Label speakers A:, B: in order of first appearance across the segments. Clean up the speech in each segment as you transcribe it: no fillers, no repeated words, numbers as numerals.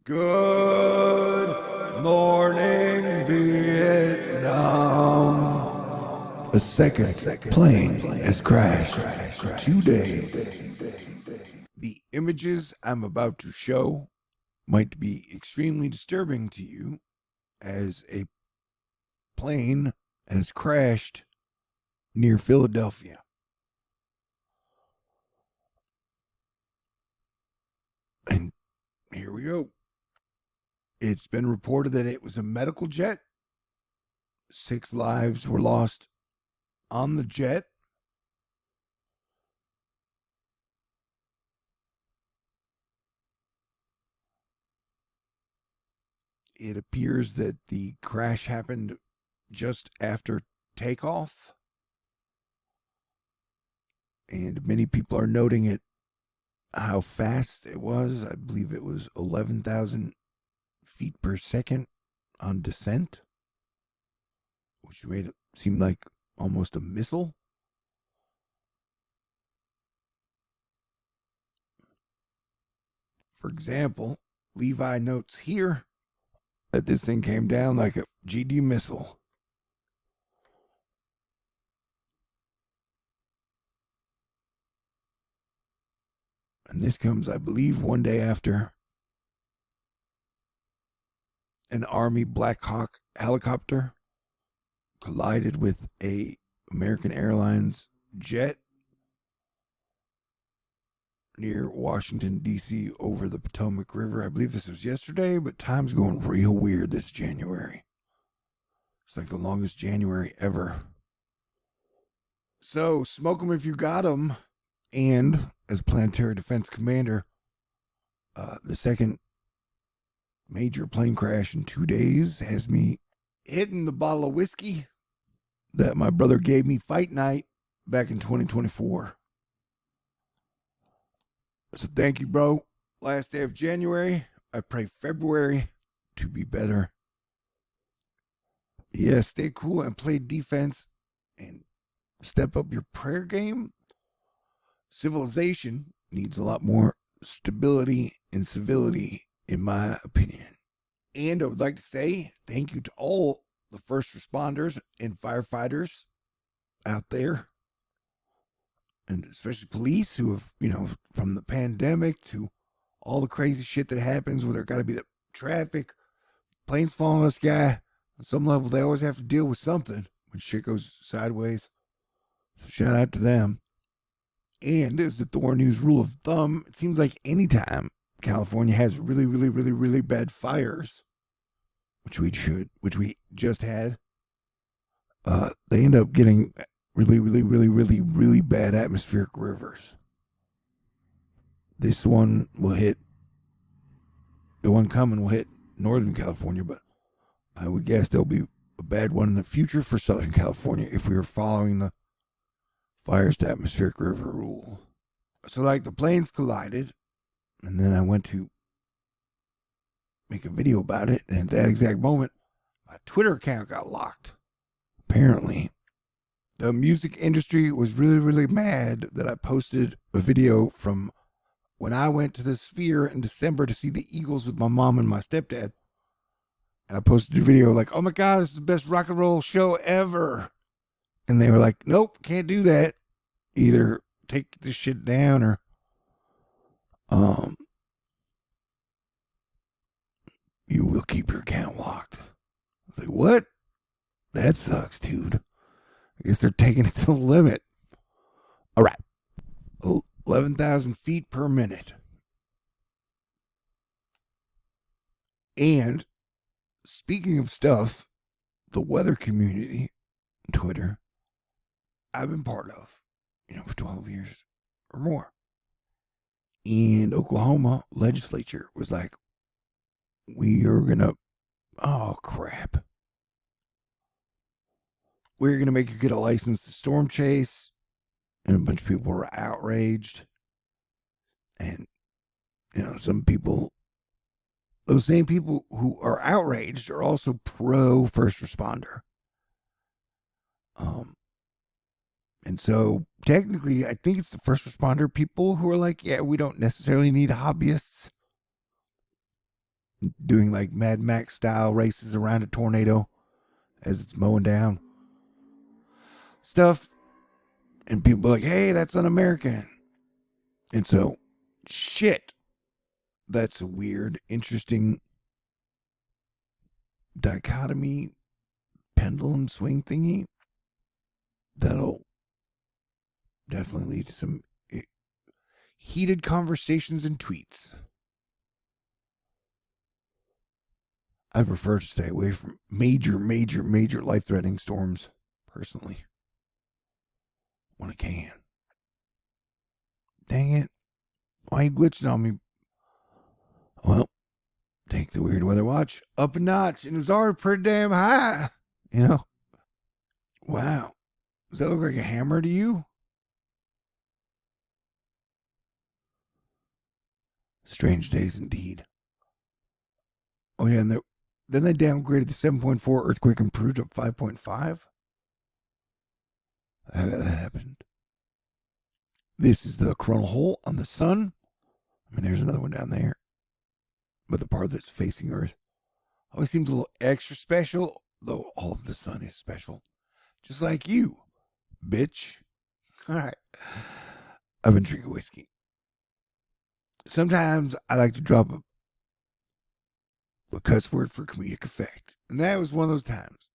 A: Good morning, Vietnam. A second plane has crashed for 2 days. The images I'm about to show might be extremely disturbing to you, as a plane has crashed near Philadelphia. And here we go. It's been reported that it was a medical jet. 6 lives were lost on the jet. It appears that the crash happened just after takeoff. And many people are noting it, how fast it was. I believe it was 11,000 feet per second on descent, which made it seem like almost a missile. For example, Levi notes here that this thing came down like a GD missile. And this comes, I believe, one day after an Army Black Hawk helicopter collided with a American Airlines jet near Washington, D.C. over the Potomac River. I believe this was yesterday, but time's going real weird this January. It's like the longest January ever. So, smoke 'em if you got 'em. And as Planetary Defense Commander, the second major plane crash in 2 days has me hitting the bottle of whiskey that my brother gave me fight night back in 2024. So thank you, bro. Last day of January. I pray February to be better. Yeah, stay cool and play defense and step up your prayer game. Civilization needs a lot more stability and civility, in my opinion. And I would like to say thank you to all the first responders and firefighters out there, and especially police who have, from the pandemic to all the crazy shit that happens where there got to be the traffic, planes falling on the sky. On some level, they always have to deal with something when shit goes sideways. So shout out to them. And as the Thor News rule of thumb, it seems like anytime California has really, really, really, really bad fires, which we just had, they end up getting really, really, really, really, really bad atmospheric rivers. This one will hit, the one coming will hit Northern California, but I would guess there'll be a bad one in the future for Southern California if we were following the fires to atmospheric river rule. So, like, the planes collided, and then I went to make a video about it, and at that exact moment, my Twitter account got locked. Apparently, the music industry was really, really mad that I posted a video from when I went to the Sphere in December to see the Eagles with my mom and my stepdad. And I posted a video like, oh my God, this is the best rock and roll show ever. And they were like, nope, can't do that. Either take this shit down or you will keep your account locked. I was like, what? That sucks, dude. I guess they're taking it to the limit. All right. 11,000 feet per minute. And speaking of stuff, the weather community, Twitter, I've been part of, for 12 years or more. And Oklahoma Legislature was like, we are going to, oh crap. We're going to make you get a license to storm chase. And a bunch of people were outraged. And, some people, those same people who are outraged are also pro first responder. And so technically, I think it's the first responder people who are like, yeah, we don't necessarily need hobbyists. doing like Mad Max style races around a tornado as it's mowing down stuff. And people are like, hey, that's un-American. And so, shit, that's a weird, interesting dichotomy, pendulum swing thingy that'll definitely lead to some heated conversations and tweets. I prefer to stay away from major life-threatening storms, personally, when I can. Dang it. Why are you glitching on me? Well, take the weird weather watch up a notch, and it was already pretty damn high. You know? Wow. Does that look like a hammer to you? Strange days indeed. Oh, yeah, and then they downgraded the 7.4 earthquake improved to 5.5. That happened. This is the coronal hole on the sun. I mean, there's another one down there. But the part that's facing Earth always seems a little extra special, though all of the sun is special. Just like you, bitch. All right. I've been drinking whiskey. Sometimes I like to drop a cuss word for comedic effect. And that was one of those times.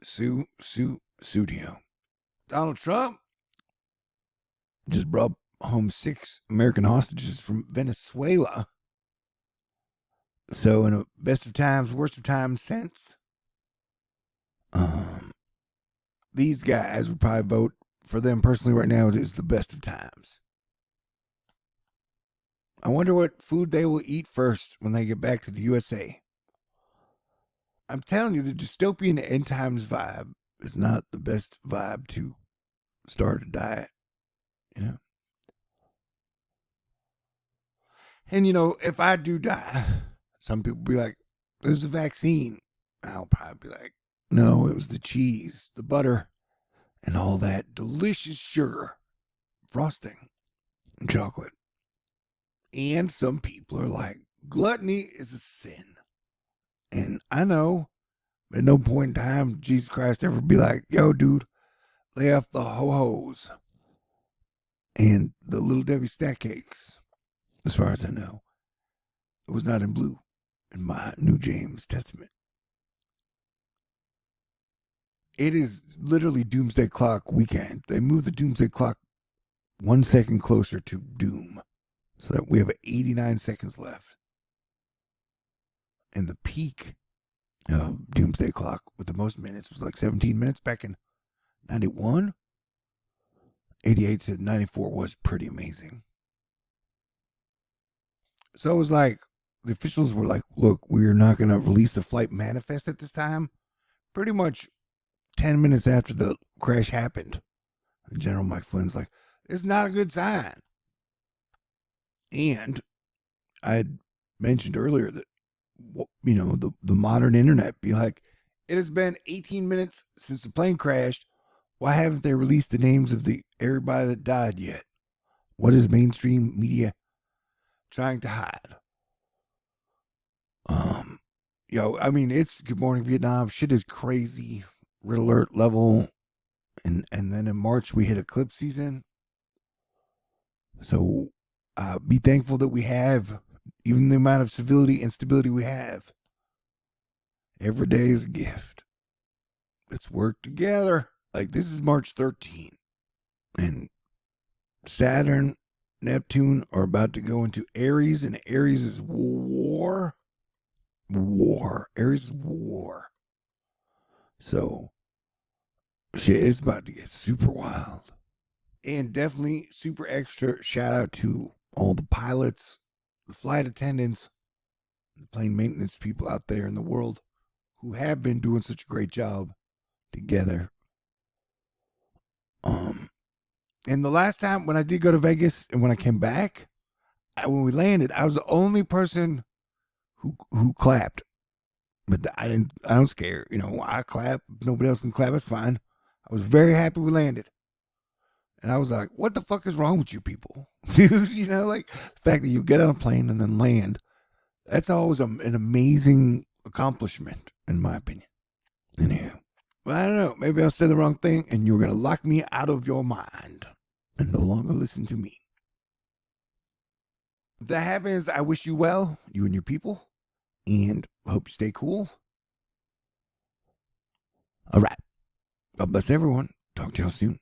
A: Sudio. Donald Trump just brought home 6 American hostages from Venezuela. So in a best of times, worst of times sense, these guys would probably vote for them personally right now. It is the best of times. I wonder what food they will eat first when they get back to the USA. I'm telling you, the dystopian end times vibe is not the best vibe to start a diet, you know? And, you know, if I do die, some people be like, there's a vaccine. I'll probably be like, no, it was the cheese, the butter, and all that delicious sugar, frosting, and chocolate. And some people are like, gluttony is a sin. And I know, but at no point in time Jesus Christ ever be like, yo, dude, lay off the ho-hos and the Little Debbie snack cakes. As far as I know, it was not in blue in my New James Testament. It is literally Doomsday Clock weekend. They moved the Doomsday Clock 1 second closer to doom, so that we have 89 seconds left. And the peak of Doomsday Clock with the most minutes was like 17 minutes back in 91. 88 to 94 was pretty amazing. So it was like, the officials were like, look, we're not going to release the flight manifest at this time. Pretty much 10 minutes after the crash happened. General Mike Flynn's like, it's not a good sign. And I had mentioned earlier that, you know, the modern internet be like, it has been 18 minutes since the plane crashed. Why haven't they released the names of everybody that died yet? What is mainstream media trying to hide? I mean, it's Good Morning Vietnam. Shit is crazy. Red alert level. And then in March, we hit eclipse season. So be thankful that we have, even the amount of civility and stability we have. Every day is a gift. Let's work together. Like, this is March 13th. And Saturn, Neptune are about to go into Aries, and Aries is war. Aries is war. So, shit is about to get super wild. And definitely super extra shout out to all the pilots, the flight attendants, the plane maintenance people out there in the world who have been doing such a great job together. And the last time when I did go to Vegas and when I came back, when we landed, I was the only person who clapped. But I don't scare. You know, I clap. Nobody else can clap. It's fine. I was very happy we landed. And I was like, what the fuck is wrong with you people? Dude, you know, like the fact that you get on a plane and then land That's always an amazing accomplishment, in my opinion. Anyhow, well, I don't know. Maybe I'll say the wrong thing, and you're going to lock me out of your mind and no longer listen to me. If that happens, I wish you well, you and your people, and I hope you stay cool. All right. God bless everyone. Talk to y'all soon.